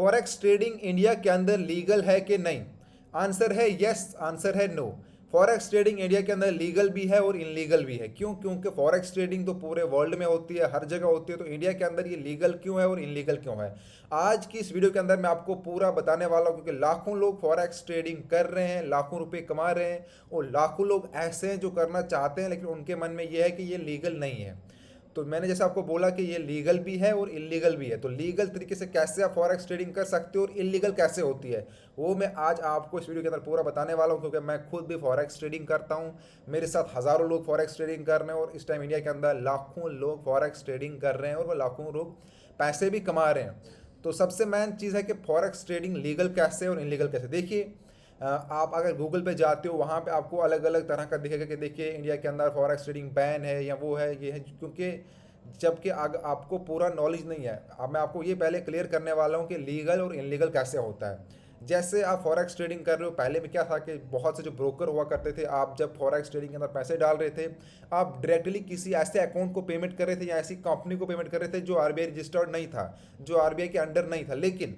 Forex trading India के अंदर legal है कि नहीं? आंसर है यस, आंसर है नो। फॉरेक्स ट्रेडिंग इंडिया के अंदर लीगल भी है और इनलीगल भी है। क्यों? क्योंकि फॉरेक्स ट्रेडिंग तो पूरे वर्ल्ड में होती है, हर जगह होती है, तो इंडिया के अंदर ये लीगल क्यों है और इनलीगल क्यों है, आज की इस वीडियो के अंदर मैं आपको पूरा बताने वाला हूँ। क्योंकि लाखों लोग फॉरेक्स ट्रेडिंग कर रहे हैं, लाखों रुपए कमा रहे हैं, और लाखों लोग ऐसे हैं जो करना चाहते हैं लेकिन उनके मन में ये है कि ये लीगल नहीं है। तो मैंने जैसे आपको बोला कि ये लीगल भी है और इलीगल भी है, तो लीगल तरीके से कैसे आप फॉरेक्स ट्रेडिंग कर सकते हो और इलीगल कैसे होती है, वो मैं आज आपको इस वीडियो के अंदर पूरा बताने वाला हूँ। क्योंकि मैं खुद भी फॉरेक्स ट्रेडिंग करता हूँ, मेरे साथ हज़ारों लोग फॉरेक्स ट्रेडिंग कर रहे हैं, और इस टाइम इंडिया के अंदर लाखों लोग फॉरेक्स ट्रेडिंग कर रहे हैं और वो लाखों लोग पैसे भी कमा रहे हैं। तो सबसे मेन चीज़ है कि फॉरेक्स ट्रेडिंग लीगल कैसे और इलीगल कैसे। देखिए, आप अगर गूगल पे जाते हो, वहाँ पे आपको अलग अलग तरह का दिखेगा कि देखिए इंडिया के अंदर फॉरेक्स ट्रेडिंग बैन है या वो है ये है, क्योंकि जबकि आपको पूरा नॉलेज नहीं है। अब मैं आपको ये पहले क्लियर करने वाला हूँ कि लीगल और इनलीगल कैसे होता है। जैसे आप फॉरेक्स ट्रेडिंग कर रहे हो, पहले में क्या था कि बहुत से जो ब्रोकर हुआ करते थे, आप जब फॉरेक्स ट्रेडिंग के अंदर पैसे डाल रहे थे, आप डायरेक्टली किसी ऐसे अकाउंट को पेमेंट कर रहे थे या ऐसी कंपनी को पेमेंट कर रहे थे जो आरबीआई रजिस्टर्ड नहीं था, जो आरबीआई के अंडर नहीं था। लेकिन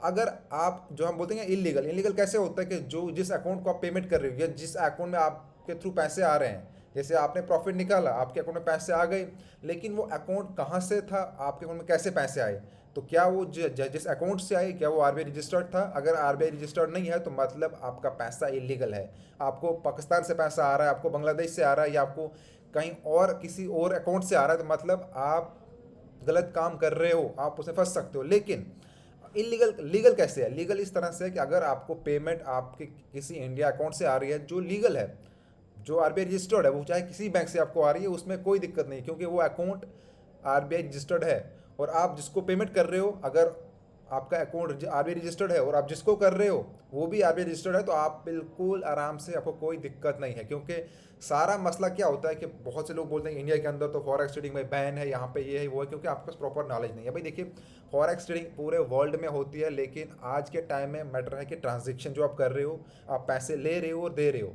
अगर आप, जो हम बोलते हैं इलीगल, इलीगल कैसे होता है कि जो जिस अकाउंट को आप पेमेंट कर रहे हो या जिस अकाउंट में आपके थ्रू पैसे आ रहे हैं, जैसे आपने प्रॉफिट निकाला, आपके अकाउंट में पैसे आ गए, लेकिन वो अकाउंट कहाँ से था, आपके अकाउंट में कैसे पैसे आए, तो क्या वो जिस अकाउंट से आए क्या वो आरबीआई रजिस्टर्ड था? अगर आरबीआई रजिस्टर्ड नहीं है तो मतलब आपका पैसा इलीगल है। आपको पाकिस्तान से पैसा आ रहा है, आपको बांग्लादेश से आ रहा है, या आपको कहीं और किसी और अकाउंट से आ रहा है, तो मतलब आप गलत काम कर रहे हो, आप उसमें फंस सकते हो। लेकिन इलीगल, लीगल कैसे है? लीगल इस तरह से है कि अगर आपको पेमेंट आपके किसी इंडिया अकाउंट से आ रही है जो लीगल है, जो आरबीआई रजिस्टर्ड है, वो चाहे किसी बैंक से आपको आ रही है, उसमें कोई दिक्कत नहीं, क्योंकि वो अकाउंट आरबीआई रजिस्टर्ड है। और आप जिसको पेमेंट कर रहे हो, अगर आपका अकाउंट आरबीआई रजिस्टर्ड है और आप जिसको कर रहे हो वो भी आरबीआई रजिस्टर्ड है, तो आप बिल्कुल आराम से, आपको कोई दिक्कत नहीं है। क्योंकि सारा मसला क्या होता है कि बहुत से लोग बोलते हैं इंडिया के अंदर तो फॉरेक्स ट्रेडिंग में बैन है, यहाँ पे ये है वो है, क्योंकि आपके पास प्रॉपर नॉलेज नहीं है। भाई देखिए, फॉरेक्स ट्रेडिंग पूरे वर्ल्ड में होती है, लेकिन आज के टाइम में मैटर है कि ट्रांजेक्शन जो आप कर रहे हो, आप पैसे ले रहे हो और दे रहे हो।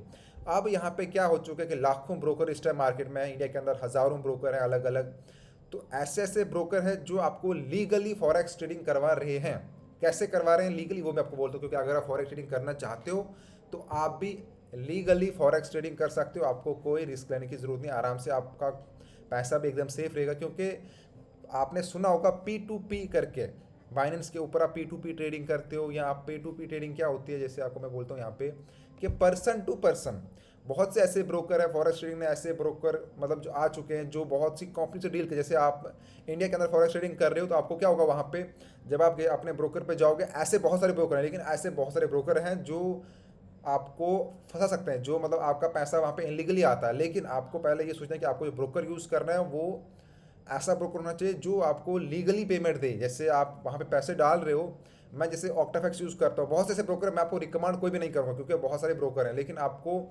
अब यहाँ पे क्या हो चुका है कि लाखों ब्रोकर इस टाइम मार्केट में है, इंडिया के अंदर हज़ारों ब्रोकर हैं अलग अलग। तो ऐसे ऐसे ब्रोकर हैं जो आपको लीगली फॉरेक्स ट्रेडिंग करवा रहे हैं। कैसे करवा रहे हैं लीगली, वो मैं आपको बोलता हूँ। क्योंकि अगर आप फॉरेक्स ट्रेडिंग करना चाहते हो तो आप भी लीगली फॉरेक्स ट्रेडिंग कर सकते हो, आपको कोई रिस्क लेने की ज़रूरत नहीं, आराम से आपका पैसा भी एकदम सेफ रहेगा। क्योंकि आपने सुना होगा पी टू पी करके, बाइनेंस के ऊपर आप पी टू पी ट्रेडिंग करते हो, या आप पी टू पी ट्रेडिंग क्या होती है, जैसे आपको मैं बोलता हूँ यहाँ पे कि पर्सन टू पर्सन। बहुत से ऐसे ब्रोकर है फॉरेक्स ट्रेडिंग में, ऐसे ब्रोकर मतलब जो आ चुके हैं, जो बहुत सी कंपनी से डील कर, जैसे आप इंडिया के अंदर फॉरेक्स ट्रेडिंग कर रहे हो, तो आपको क्या होगा वहाँ पे, जब आप अपने ब्रोकर पे जाओगे, ऐसे बहुत सारे ब्रोकर हैं, लेकिन ऐसे बहुत सारे ब्रोकर हैं जो आपको फंसा सकते हैं, जो मतलब आपका पैसा वहाँ पे इलीगली आता है। लेकिन आपको पहले ये सोचना है कि आपको जो ब्रोकर यूज़ करना है वो ऐसा ब्रोकर होना चाहिए जो आपको लीगली पेमेंट दे। जैसे आप वहाँ पे पैसे डाल रहे हो, मैं जैसे ऑक्टाफैक्स यूज़ करता हूँ, बहुत से ऐसे ब्रोकर है, मैं आपको रिकमेंड कोई भी नहीं करूँगा क्योंकि बहुत सारे ब्रोकर हैं, लेकिन आपको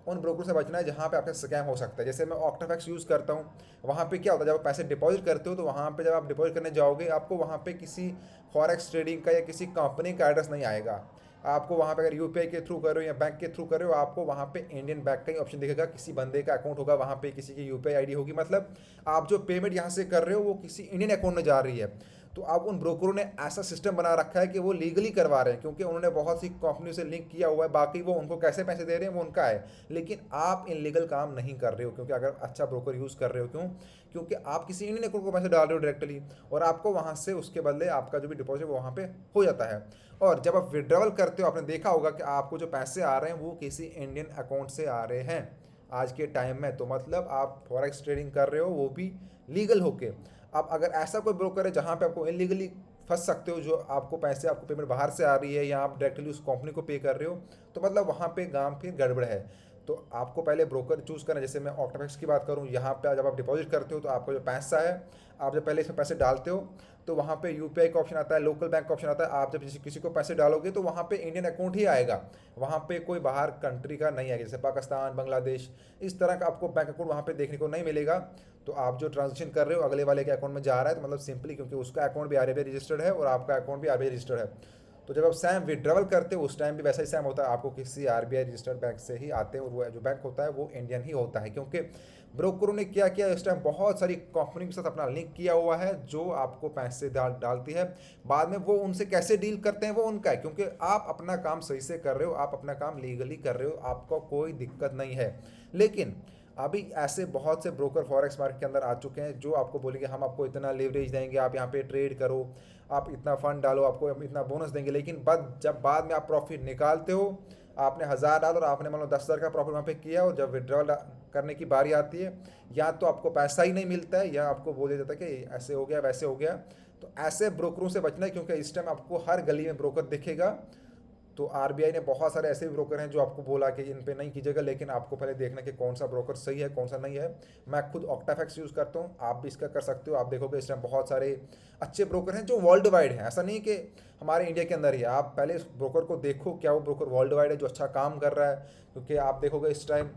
उन ब्रोकर से बचना है जहाँ पे आपका स्कैम हो सकता है। जैसे मैं ऑक्टाफैक्स यूज़ करता हूँ, वहाँ पे क्या होता है, जब आप पैसे डिपॉजिट करते हो तो वहाँ पे जब आप डिपॉजिट करने जाओगे, आपको वहाँ पे किसी फॉरेक्स ट्रेडिंग का या किसी कंपनी का एड्रेस नहीं आएगा। आपको वहाँ पे अगर यूपीआई के थ्रू कर रहे हो या बैंक के थ्रू कर रहे हो, आपको वहाँ पे इंडियन बैंक का ही ऑप्शन दिखेगा, किसी बंदे का अकाउंट होगा वहाँ पे, किसी की यूपीआई आईडी होगी, मतलब आप जो पेमेंट यहाँ से कर रहे हो वो किसी इंडियन अकाउंट में जा रही है। तो अब उन ब्रोकरों ने ऐसा सिस्टम बना रखा है कि वो लीगली करवा रहे हैं, क्योंकि उन्होंने बहुत सी कंपनी से लिंक किया हुआ है, बाकी वो उनको कैसे पैसे दे रहे हैं वो उनका है। लेकिन आप इनलीगल काम नहीं कर रहे हो, क्योंकि अगर अच्छा ब्रोकर यूज़ कर रहे हो, क्यों? क्योंकि आप किसी इंडियन अकाउंट को पैसे डाल रहे हो डायरेक्टली, और आपको वहाँ से उसके बदले आपका जो भी डिपॉजिट वो वहाँ पे हो जाता है। और जब आप विड्रॉवल करते हो, आपने देखा होगा कि आपको जो पैसे आ रहे हैं वो किसी इंडियन अकाउंट से आ रहे हैं आज के टाइम में। तो मतलब आप फॉरेक्स ट्रेडिंग कर रहे हो वो भी लीगल होके। अब अगर ऐसा कोई ब्रोकर है जहाँ पे आपको इलीगली फंस सकते हो, जो आपको पैसे, आपको पेमेंट बाहर से आ रही है या आप डायरेक्टली उस कंपनी को पे कर रहे हो, तो मतलब वहाँ पे गांव फिर गड़बड़ है। तो आपको पहले ब्रोकर चूज़ करना। जैसे मैं ऑक्टाफैक्स की बात करूँ, यहाँ पे जब आप डिपॉजिट करते हो तो आपका जो पैसा है, आप जब पहले इसमें पैसे डालते हो तो वहाँ पे यूपीआई का ऑप्शन आता है, लोकल बैंक का ऑप्शन आता है। आप जब किसी को पैसे डालोगे तो वहाँ पे इंडियन अकाउंट ही आएगा, वहाँ पे कोई बाहर कंट्री का नहीं आएगा, जैसे पाकिस्तान, बांग्लादेश, इस तरह का आपको बैंक अकाउंट वहाँ पे देखने को नहीं मिलेगा। तो आप जो ट्रांजेक्शन कर रहे हो अगले वाले के अकाउंट में जा रहा है, तो मतलब सिंपली क्योंकि उसका अकाउंट भी आरबीआई रजिस्टर्ड है और आपका अकाउंट भी आरबीआई रजिस्टर्ड है। तो जब आप सैम विड्रॉवल करते हो उस टाइम भी वैसा ही सैम होता है, आपको किसी आरबीआई रजिस्टर्ड बैंक से ही आते हैं, और वो जो बैंक होता है वो इंडियन ही होता है। क्योंकि ब्रोकरों ने क्या किया इस टाइम, बहुत सारी कंपनी के साथ अपना लिंक किया हुआ है जो आपको पैसे डालती है। बाद में वो उनसे कैसे डील करते हैं वो उनका है, क्योंकि आप अपना काम सही से कर रहे हो, आप अपना काम लीगली कर रहे हो, आपको कोई दिक्कत नहीं है। लेकिन अभी ऐसे बहुत से ब्रोकर फॉरेक्स मार्केट के अंदर आ चुके हैं जो आपको बोलेंगे हम आपको इतना लेवरेज देंगे, आप यहाँ पे ट्रेड करो, आप इतना फंड डालो, आपको हम इतना बोनस देंगे। लेकिन जब बाद में आप प्रॉफिट निकालते हो, आपने 1000 डाला और आपने मान लो 10,000 का प्रॉफिट वहाँ पे किया, और जब विड्रॉल करने की बारी आती है, या तो आपको पैसा ही नहीं मिलता है या आपको बोल दिया जाता है कि ऐसे हो गया वैसे हो गया। तो ऐसे ब्रोकरों से बचना है, क्योंकि इस टाइम आपको हर गली में ब्रोकर दिखेगा। तो आरबीआई ने बहुत सारे ऐसे भी ब्रोकर हैं जो आपको बोला कि इन पे नहीं कीजिएगा, लेकिन आपको पहले देखना कि कौन सा ब्रोकर सही है कौन सा नहीं है। मैं खुद ऑक्टाफैक्स यूज़ करता हूँ, आप भी इसका कर सकते हो। आप देखोगे इस टाइम बहुत सारे अच्छे ब्रोकर हैं जो वर्ल्ड वाइड हैं, ऐसा नहीं कि हमारे इंडिया के अंदर ही है। आप पहले इस ब्रोकर को देखो क्या वो ब्रोकर वर्ल्ड वाइड है जो अच्छा काम कर रहा है, क्योंकि आप देखोगे इस टाइम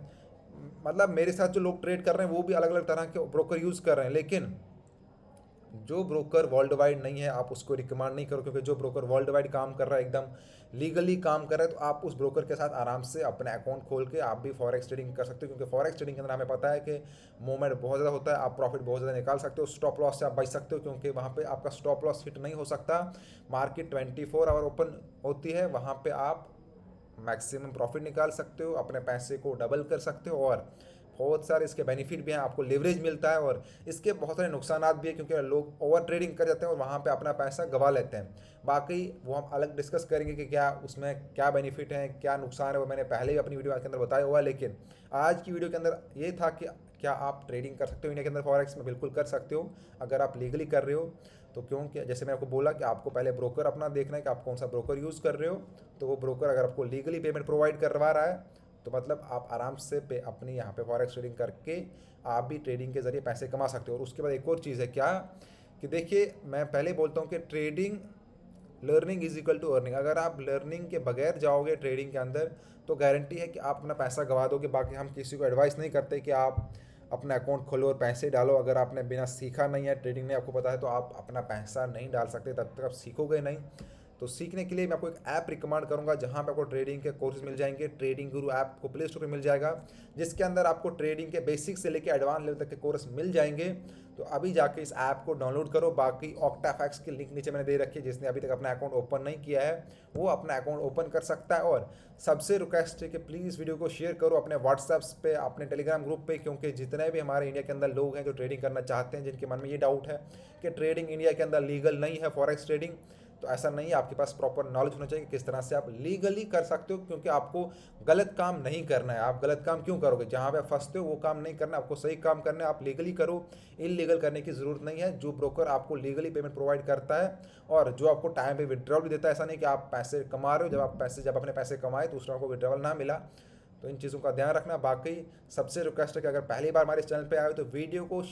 मतलब मेरे साथ जो लोग ट्रेड कर रहे हैं वो भी अलग अलग तरह के ब्रोकर यूज़ कर रहे हैं, लेकिन जो ब्रोकर वर्ल्ड वाइड नहीं है आप उसको रिकमेंड नहीं करो, क्योंकि जो ब्रोकर वर्ल्ड वाइड काम कर रहा है एकदम लीगली काम कर रहा है, तो आप उस ब्रोकर के साथ आराम से अपना अकाउंट खोल के आप भी फॉरेक्स ट्रेडिंग कर सकते हो। क्योंकि फॉरेक्स ट्रेडिंग के अंदर हमें पता है कि मूवमेंट बहुत ज़्यादा होता है, आप प्रॉफिट बहुत ज़्यादा निकाल सकते हो, स्टॉप लॉस से आप बच सकते हो, क्योंकि वहाँ पे आपका स्टॉप लॉस हिट नहीं हो सकता। मार्केट 24 आवर ओपन होती है, वहाँ पे आप मैक्सिमम प्रॉफिट निकाल सकते हो, अपने पैसे को डबल कर सकते हो, और बहुत सारे इसके बेनिफिट भी हैं, आपको लेवरेज मिलता है। और इसके बहुत सारे नुकसान भी हैं, क्योंकि लोग ओवर ट्रेडिंग कर जाते हैं और वहाँ पे अपना पैसा गंवा लेते हैं। बाकी वो हम अलग डिस्कस करेंगे कि क्या उसमें क्या बेनिफिट है क्या नुकसान है, वो मैंने पहले ही अपनी वीडियो के अंदर बताया हुआ है। लेकिन आज की वीडियो के अंदर ये था कि क्या आप ट्रेडिंग कर सकते हो इंडिया के अंदर फॉरेक्स में, बिल्कुल कर सकते हो अगर आप लीगली कर रहे हो। तो क्योंकि जैसे मैं आपको बोला कि आपको पहले ब्रोकर अपना देखना है कि आप कौन सा ब्रोकर यूज़ कर रहे हो। तो वो ब्रोकर अगर आपको लीगली पेमेंट प्रोवाइड करवा रहा है तो मतलब आप आराम से अपनी यहाँ पे फॉरेक्स ट्रेडिंग करके आप भी ट्रेडिंग के ज़रिए पैसे कमा सकते हो। और उसके बाद एक और चीज़ है क्या कि देखिए मैं पहले बोलता हूँ कि trading learning is equal to earning. अगर आप लर्निंग के बगैर जाओगे ट्रेडिंग के अंदर तो गारंटी है कि आप अपना पैसा गंवा दोगे। बाकी हम किसी को एडवाइस नहीं करते कि आप अपना अकाउंट खोलो और पैसे डालो। अगर आपने बिना सीखा नहीं है, ट्रेडिंग नहीं आपको पता है, तो आप अपना पैसा नहीं डाल सकते तब तक आप सीखोगे नहीं। तो सीखने के लिए मैं आपको एक ऐप रिकमेंड करूंगा जहां पे आपको ट्रेडिंग के कोर्सेज मिल जाएंगे। ट्रेडिंग गुरु ऐप को प्ले स्टोर पे मिल जाएगा, जिसके अंदर आपको ट्रेडिंग के बेसिक से लेकर एडवांस लेवल तक के कोर्स मिल जाएंगे। तो अभी जाके इस ऐप को डाउनलोड करो। बाकी ऑक्टाफैक्स की लिंक नीचे मैंने दे रखी है, जिसने अभी तक अपना अकाउंट ओपन नहीं किया है वो अपना अकाउंट ओपन कर सकता है। और सबसे रिक्वेस्ट है कि प्लीज़ वीडियो को शेयर करो अपने व्हाट्सएप्स पे, अपने टेलीग्राम ग्रुप पे, क्योंकि जितने भी हमारे इंडिया के अंदर लोग हैं जो ट्रेडिंग करना चाहते हैं, जिनके मन में ये डाउट है कि ट्रेडिंग इंडिया के अंदर लीगल नहीं है फॉरेक्स ट्रेडिंग, तो ऐसा नहीं है। आपके पास प्रॉपर नॉलेज होना चाहिए कि किस तरह से आप लीगली कर सकते हो, क्योंकि आपको गलत काम नहीं करना है। आप गलत काम क्यों करोगे? जहाँ पे आप फंसते हो वो काम नहीं करना, आपको सही काम करना है। आप लीगली करो, इलीगल करने की ज़रूरत नहीं है। जो ब्रोकर आपको लीगली पेमेंट प्रोवाइड करता है और जो आपको टाइम पे विड्रॉल भी देता है, ऐसा नहीं कि आप पैसे कमा रहे हो, जब अपने पैसे कमाए तो उसमें आपको विड्रॉल ना मिला। तो इन चीज़ों का ध्यान रखना। बाकी सबसे रिक्वेस्ट है कि अगर पहली बार हमारे चैनल पे आए हो तो वीडियो को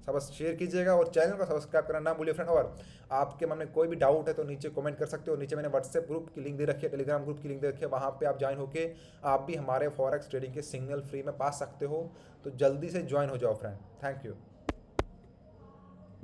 सब शेयर कीजिएगा और चैनल को सब्सक्राइब करना ना भूलिए फ्रेंड। और आपके मन में कोई भी डाउट है तो नीचे कमेंट कर सकते हो। नीचे मैंने व्हाट्सएप ग्रुप की लिंक दे रखी है, टेलीग्राम ग्रुप की लिंक दे रखी है, वहाँ पे आप ज्वाइन होके आप भी हमारे फॉरेक्स ट्रेडिंग के सिग्नल फ्री में पा सकते हो। तो जल्दी से ज्वाइन हो जाओ फ्रेंड। Thank you.